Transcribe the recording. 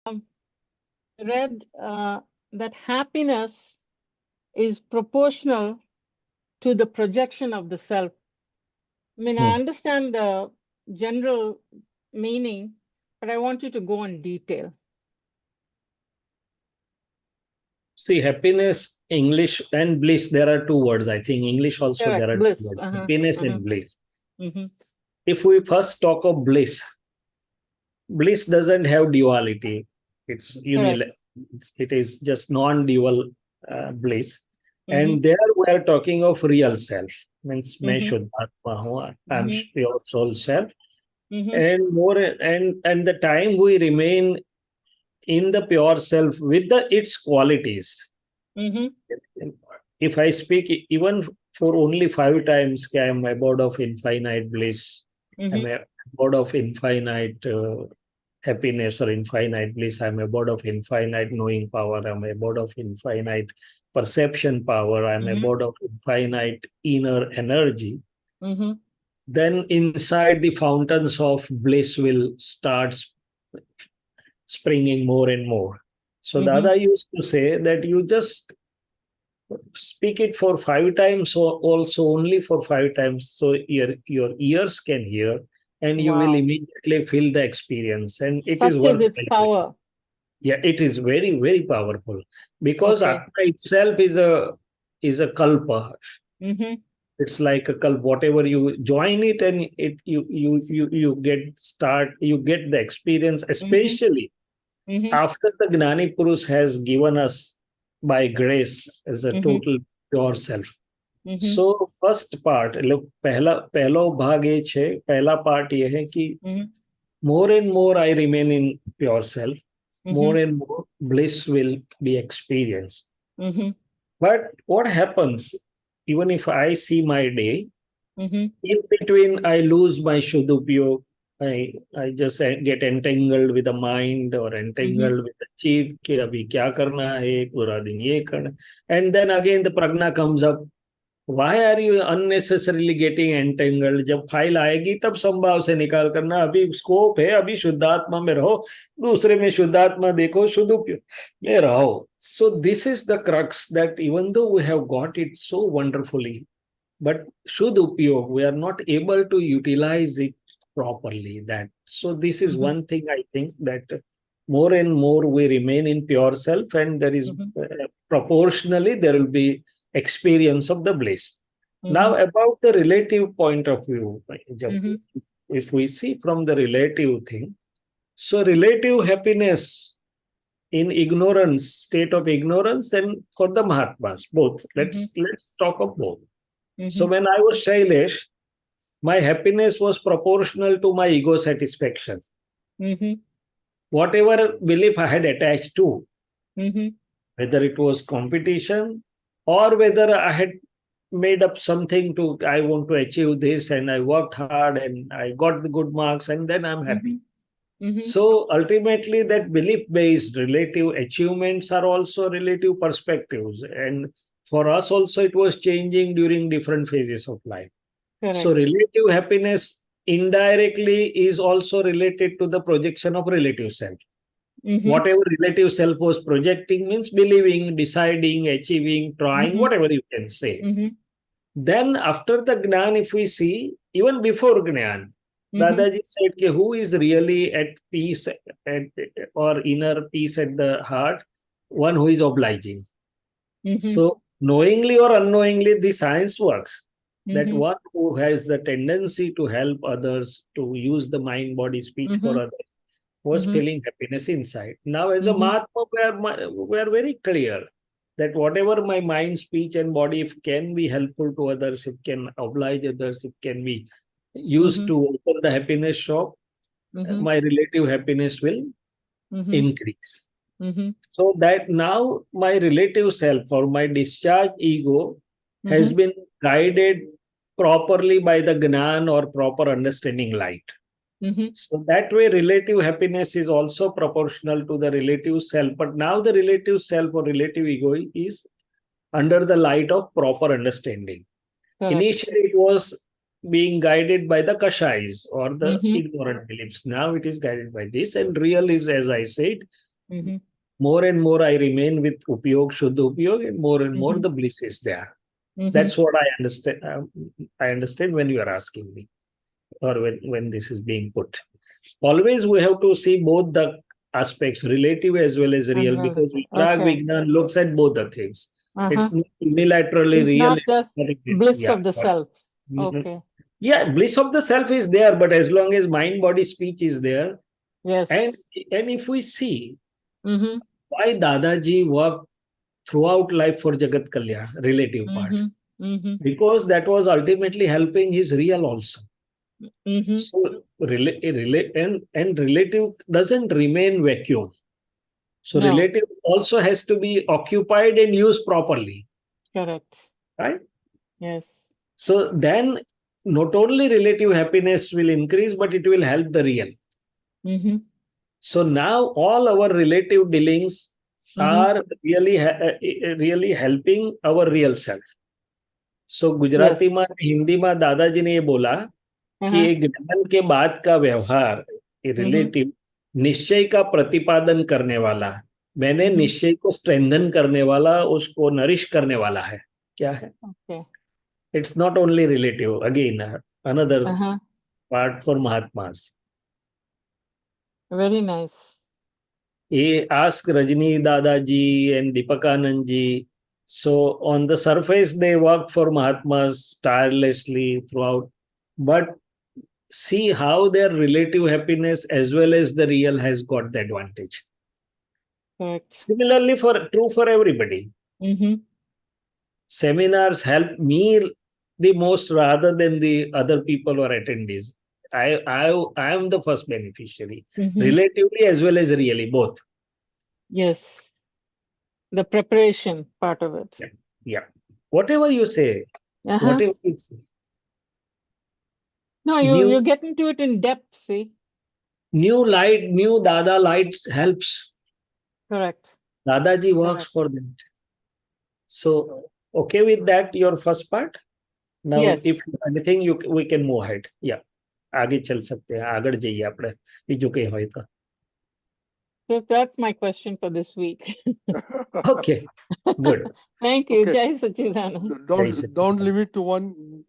read that happiness is proportional to the projection of the self. I mean, I understand the general meaning, but I want you to go in detail. See, happiness, English and bliss, there are two words. I think English also Correct. there are Bliss. two words, happiness and bliss. Mm-hmm. If we first talk of bliss, bliss doesn't have duality. It's it is just non-dual bliss. And there we are talking of real self. Means मैं शुद्धात्मा हूँ, I'm pure soul self. And more and the time we remain in the pure self with its qualities. If I speak even for only 5 times, I am abode of infinite bliss, I'm abode of infinite happiness or infinite bliss, I'm abode of infinite knowing power, I'm abode of infinite perception power, I'm abode of infinite inner energy. Then inside the fountains of bliss will start springing more and more. So Dada used to say that you just speak it for 5 times, or also only for 5 times, so your ears can hear, and you will immediately feel the experience, and it is worth its power. Yeah, it is very, very powerful, because Atma itself is a kalpa. It's like a kalpa. Whatever you join it, and you get the experience, especially after the Gnani Purush has given us by grace as a total pure self. So first part, पहला भाग ये है, पहला part ये है कि more and more I remain in pure self, more and more bliss will be experienced. But what happens, even if I see my day, in between I lose my Shuddhupyog, I just get entangled with the mind or entangled with the chief कि अभी क्या करना है, पूरा दिन ये करना, and then again the prajna comes up. Why are you unnecessarily getting entangled? जब फाइल आएगी तब संभाव से निकाल करना, अभी स्कोप है, अभी शुद्धात्मा में रहो, दूसरे में शुद्धात्मा देखो, शुद्धुपयोग में रहो. So this is the crux, that even though we have got it so wonderfully, but Shuddhupyog, we are not able to utilize it properly. So this is one thing I think, that more and more we remain in pure self, and there is proportionally there will be experience of the bliss. Now about the relative point of view, if we see from the relative thing, so relative happiness in ignorance, state of ignorance, and for the Mahatmas, both. Let's talk of both. So when I was Shailesh, my happiness was proportional to my ego satisfaction. Whatever belief I had attached to, whether it was competition or whether I had made up something to, I want to achieve this, and I worked hard and I got the good marks, and then I'm happy. So ultimately that belief-based relative achievements are also relative perspectives. And for us also it was changing during different phases of life. So relative happiness indirectly is also related to the projection of relative self. Whatever relative self was projecting means believing, deciding, achieving, trying, whatever you can say. Then after the Gnan, if we see, even before Gnan, Dadaji said, who is really at peace or inner peace at the heart? One who is obliging. So knowingly or unknowingly, the science works. That one who has the tendency to help others, to use the mind, body, speech for others, was feeling happiness inside. Now as a Mahatma, we are very clear that whatever my mind, speech and body, if can be helpful to others, it can oblige others, it can be used to open the happiness shop, my relative happiness will increase. So that now my relative self or my discharged ego has been guided properly by the Gnan or proper understanding light. So that way relative happiness is also proportional to the relative self. But now the relative self or relative ego is under the light of proper understanding. Initially it was being guided by the Kashais or the ignorant beliefs. Now it is guided by this, and real is, as I said, more and more I remain with Upyog, Shuddha Upyog, and more the bliss is there. That's what I understand. I understand when you are asking me, or when this is being put. Always we have to see both the aspects, relative as well as real, because Vitrag Vignan looks at both the things. It's not unilaterally It's real. not just bliss of the self. Yeah, bliss of the self is there, but as long as mind, body, speech is there. Yes. And if we see why Dadaji worked throughout life for Jagat Kalyan, relative part, because that was ultimately helping his real also. So relative doesn't remain vacuum. So relative also has to be occupied and used properly. Correct. Right? Yes. So then not only relative happiness will increase, but it will help the real. So now all our relative dealings are really helping our real self. So Gujarati में, हिंदी में दादाजी ने ये बोला कि एक ज्ञान के बाद का व्यवहार रिलेटिव निश्चय का प्रतिपादन करने वाला, मैंने निश्चय को स्ट्रेंथन करने वाला, उसको नरिश करने वाला है. क्या है? It's not only relative. Again, another part for Mahatmas. Very nice. He asked Rajni Dadaji and Deepakanandji. So on the surface, they work for Mahatmas tirelessly throughout. But see how their relative happiness as well as the real has got the advantage. Correct. Similarly, true for everybody. Seminars help me the most rather than the other people or attendees. I am the first beneficiary, relatively as well as really, both. Yes. The preparation part of it. Yeah. Whatever you say, whatever you say. No, you get into it in depth, see. New light, new Dada light helps. Correct. Dadaji works for that. So, okay with that, your first part? Now, if anything, we can move ahead. Yeah. आगे चल सकते हैं, आगे जाइए आपने बीजू कहीं होए तो. So that's my question for this week. Okay, good. Thank you. Jai Sachidanand. Don't limit to one